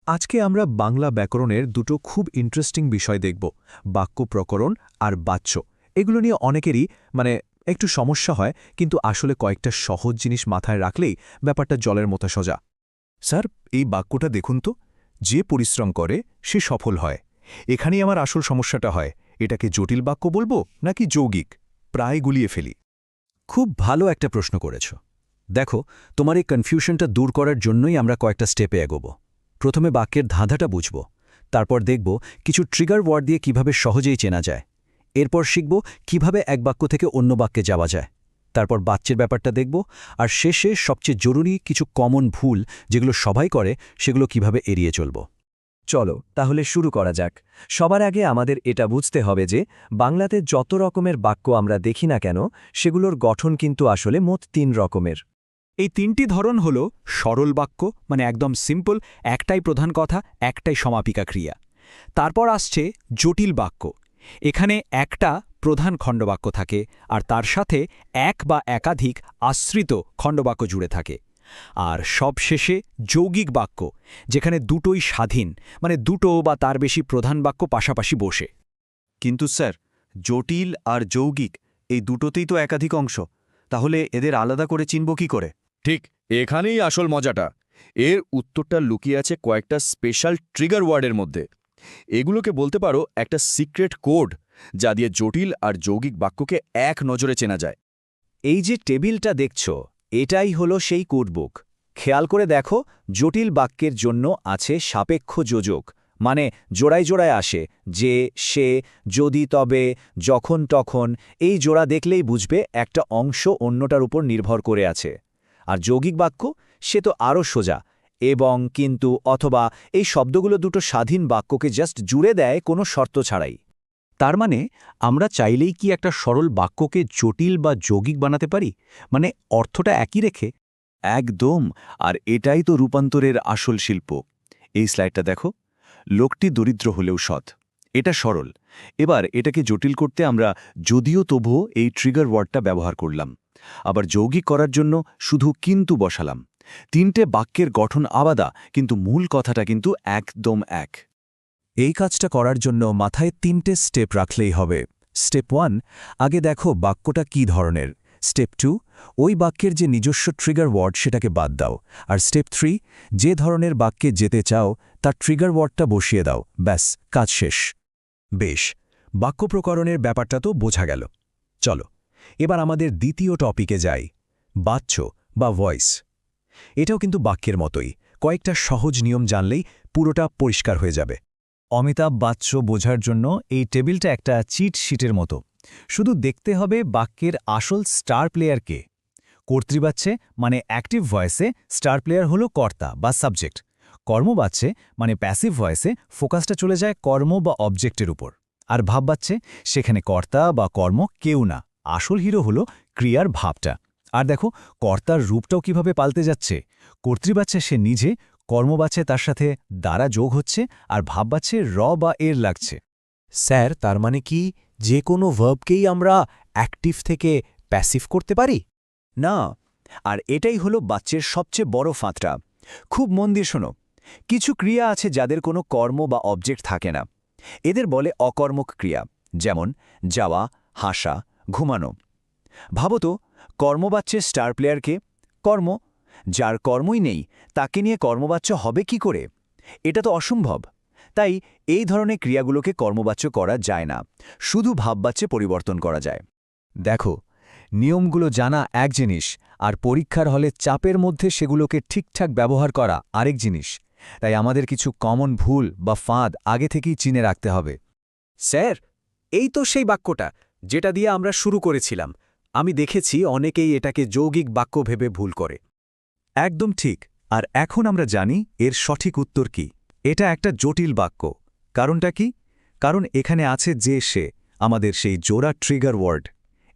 আজকে আমরা বাংলা ব্যাকরণের দুটো খুব ইন্টারেস্টিং বিষয় দেখব, বাক্য প্রকরণ আর বাচ্য। এগুলো নিয়ে অনেকেরই একটু সমস্যা হয়, কিন্তু আসলে কয়েকটা সহজ জিনিস মাথায় রাখলেই ব্যাপারটা জলের মতো সোজা। স্যার, এই বাক্যটা দেখুন তো, যে পরিশ্রম করে সে সফল হয়। এখানেই আমার আসল সমস্যাটা হয়, এটাকে জটিল বাক্য বলবো নাকি যৌগিক? প্রায় গুলিয়ে ফেলি। খুব ভালো একটা প্রশ্ন করেছ। দেখো, তোমার এই কনফিউশনটা দূর করার জন্যই আমরা কয়েকটা স্টেপে এগোব। প্রথমে বাক্যের ধাঁধাটা বুঝব, তারপর দেখব কিছু ট্রিগার ওয়ার্ড দিয়ে কিভাবে সহজেই চেনা যায়। এরপর শিখব কিভাবে এক বাক্য থেকে অন্য বাক্যে যাওয়া যায়। তারপর বাচ্যের ব্যাপারটা দেখব, আর শেষে সবচেয়ে জরুরি কিছু কমন ভুল যেগুলো সবাই করে সেগুলো কিভাবে এড়িয়ে চলব। চলো তাহলে শুরু করা যাক। সবার আগে আমাদের এটা বুঝতে হবে যে বাংলাতে যত রকমের বাক্য আমরা দেখি না কেন, সেগুলোর গঠন কিন্তু আসলে মোট ৩ রকমের। এই তিনটি ধরন হল সরল বাক্য, মানে একদম সিম্পল, একটাই প্রধান কথা, একটাই সমাপিকা ক্রিয়া। তারপর আসছে জটিল বাক্য। এখানে একটা প্রধান খণ্ডবাক্য থাকে আর তার সাথে এক বা একাধিক আশ্রিত খণ্ডবাক্য জুড়ে থাকে। আর সবশেষে যৌগিক বাক্য, যেখানে দুটোই স্বাধীন, মানে দুটো বা তার বেশি প্রধান বাক্য পাশাপাশি বসে। কিন্তু স্যার, জটিল আর যৌগিক এই দুটোতেই তো একাধিক অংশ, তাহলে এদের আলাদা করে চিনব কি করে? ঠিক এখানেই আসল মজাটা। এর উত্তরটা লুকিয়ে আছে কয়েকটা স্পেশাল ট্রিগার ওয়ার্ডের মধ্যে। এগুলোকে বলতে পারো একটা সিক্রেট কোড, যা দিয়ে জটিল আর যৌগিক বাক্যকে এক নজরে চেনা যায়। এই যে টেবিলটা দেখছ, এটাই হলো সেই কোডবুক। খেয়াল করে দেখো, জটিল বাক্যের জন্য আছে সাপেক্ষ যোজক, মানে জোড়ায় জোড়ায় আসে, যে, সে, যদি, তবে, যখন, তখন। এই জোড়া দেখলেই বুঝবে একটা অংশ অন্যটার উপর নির্ভর করে আছে। আর যৌগিক বাক্য, সে তো আরও সোজা। এবং, কিন্তু, অথবা এই শব্দগুলো দুটো স্বাধীন বাক্যকে জাস্ট জুড়ে দেয় কোনো শর্ত ছাড়াই। তার মানে আমরা চাইলেই কি একটা সরল বাক্যকে জটিল বা যৌগিক বানাতে পারি, মানে অর্থটা একই রেখে? একদম। আর এটাই তো রূপান্তরের আসল শিল্প। এই স্লাইডটা দেখো, লোকটি দরিদ্র হলেও সৎ। এটা সরল। এবার এটাকে জটিল করতে আমরা যদিও তবুও এই ট্রিগার ওয়ার্ডটা ব্যবহার করলাম। আবার যৌগিক করার জন্য শুধু কিন্তু বসালাম। তিনটে বাক্যের গঠন আলাদা, কিন্তু মূল কথাটা কিন্তু একদম এক। এই কাজটা করার জন্য মাথায় ৩টে স্টেপ রাখলেই হবে। স্টেপ 1, আগে দেখো বাক্যটা কী ধরনের। স্টেপ 2, ওই বাক্যের যে নিজস্ব ট্রিগার ওয়ার্ড সেটাকে বাদ দাও। আর স্টেপ 3, যে ধরনের বাক্যে যেতে চাও তার ট্রিগার ওয়ার্ডটা বসিয়ে দাও। ব্যাস, কাজ শেষ। বেশ, বাক্য প্রকরণের ব্যাপারটা তো বোঝা গেল। চলো এবার আমাদের দ্বিতীয় টপিকে যাই, বাচ্য বা ভয়েস। এটাও কিন্তু বাক্যের মতোই, কয়েকটা সহজ নিয়ম জানলেই পুরোটা পরিষ্কার হয়ে যাবে। অমিতাভ বাচ্য বোঝার জন্য এই টেবিলটা একটা চিট শিটের মতো। শুধু দেখতে হবে বাক্যের আসল স্টার প্লেয়ারকে। কর্তৃবাচ্যে মানে অ্যাক্টিভ ভয়েসে স্টার প্লেয়ার হলো কর্তা বা সাবজেক্ট। কর্মবাচ্যে মানে প্যাসিভ ভয়েসে ফোকাসটা চলে যায় কর্ম বা অবজেক্টের উপর। আর ভাববাচ্যে সেখানে কর্তা বা কর্ম কেউ না, আসল হিরো হলো ক্রিয়ার ভাবটা। আর দেখো কর্তার রূপটাও কিভাবে পাল্টে যাচ্ছে। কর্তৃবাচ্যে সে নিজে, কর্মবাচ্যে তার সাথে দ্বারা যোগ হচ্ছে, আর ভাববাচ্যে র বা এর লাগছে। স্যার, তার মানে কি যে কোনো ভার্বকেই আমরা অ্যাক্টিভ থেকে প্যাসিভ করতে পারি? না, আর এটাই হলো বাচ্যের সবচেয়ে বড় ফাঁদটা। খুব মন দিয়ে শোনো, কিছু ক্রিয়া আছে যাদের কোনো কর্ম বা অবজেক্ট থাকে না। এদের বলে অকর্মক ক্রিয়া, যেমন যাওয়া, হাসা, ঘুমানো। ভাবো তো, কর্মবাচ্যের স্টার প্লেয়ারকে কর্ম, যার কর্মই নেই তাকে নিয়ে কর্মবাচ্য হবে কি করে? এটা তো অসম্ভব। তাই এই ধরনের ক্রিয়াগুলোকে কর্মবাচ্য করা যায় না, শুধু ভাববাচ্যে পরিবর্তন করা যায়। দেখো, নিয়মগুলো জানা এক জিনিস, আর পরীক্ষার হলে চাপের মধ্যে সেগুলোকে ঠিকঠাক ব্যবহার করা আরেক জিনিস। তাই আমাদের কিছু কমন ভুল বা ফাঁদ আগে থেকেই চিনে রাখতে হবে। স্যার, এই তো সেই বাক্যটা যেটা দিয়ে আমরা শুরু করেছিলাম। আমি দেখেছি অনেকেই এটাকে যৌগিক বাক্য ভেবে ভুল করে। একদম ঠিক। আর এখন আমরা জানি এর সঠিক উত্তর কি। এটা একটা জটিল বাক্য। কারণটা কি? কারণ এখানে আছে যে, সে, আমাদের সেই জোড়া ট্রিগার ওয়ার্ড।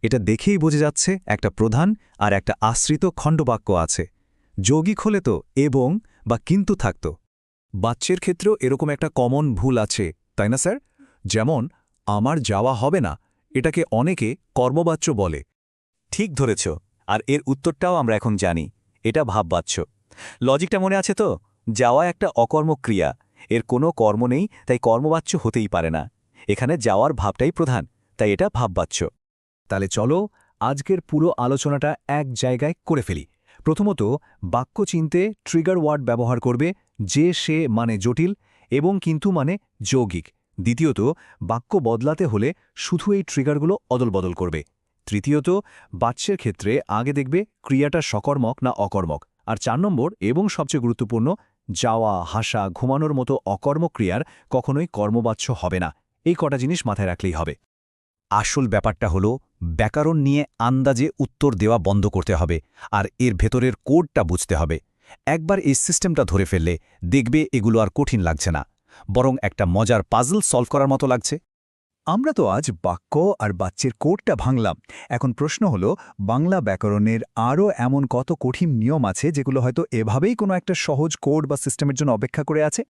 এটা দেখেই বোঝা যাচ্ছে একটা প্রধান আর একটা আশ্রিত খণ্ডবাক্য আছে। যৌগিক হলে তো এবং বা কিন্তু থাকত। বাচ্যের ক্ষেত্রেও এরকম একটা কমন ভুল আছে, তাই না স্যার? যেমন, আমার যাওয়া হবে না, এটাকে অনেকে কর্মবাচ্য বলে। ঠিক ধরেছ। আর এর উত্তরটাও আমরা এখন জানি, এটা ভাববাচ্য। লজিকটা মনে আছে তো? যাওয়া একটা অকর্মক ক্রিয়া, এর কোনো কর্ম নেই, তাই কর্মবাচ্য হতেই পারে না। এখানে যাওয়ার ভাবটাই প্রধান, তাই এটা ভাববাচ্য। তাহলে চলো আজকের পুরো আলোচনাটা এক জায়গায় করে ফেলি। প্রথমত, বাক্য চিনতে ট্রিগার ওয়ার্ড ব্যবহার করবে যে সে মানে জটিল এবং কিন্তু মানে যৌগিক। দ্বিতীয়ত, বাক্য বদলাতে হলে শুধু এই ট্রিগারগুলো অদলবদল করবে। তৃতীয়ত, বাচ্যের ক্ষেত্রে আগে দেখবে ক্রিয়াটা সকর্মক না অকর্মক। আর 4 নম্বর এবং সবচেয়ে গুরুত্বপূর্ণ, যাওয়া, হাসা, ঘুমানোর মতো অকর্মক ক্রিয়ার কখনোই কর্মবাচ্য হবে না। এই কটা জিনিস মাথায় রাখলেই হবে। আসল ব্যাপারটা হলো ব্যাকরণ নিয়ে আন্দাজে উত্তর দেওয়া বন্ধ করতে হবে, আর এর ভেতরের কোডটা বুঝতে হবে। একবার এই সিস্টেমটা ধরে ফেললে দেখবে এগুলো আর কঠিন লাগছে না, বরং একটা মজার পাজল সলভ করার মতো লাগছে। আমরা তো আজ বাক্য আর বাচ্যের কোডটা ভাঙলাম। এখন প্রশ্ন হলো, বাংলা ব্যাকরণের আরও এমন কত কঠিন নিয়ম আছে যেগুলো হয়তো এভাবেই কোনো একটা সহজ কোড বা সিস্টেমের জন্য অপেক্ষা করে আছে?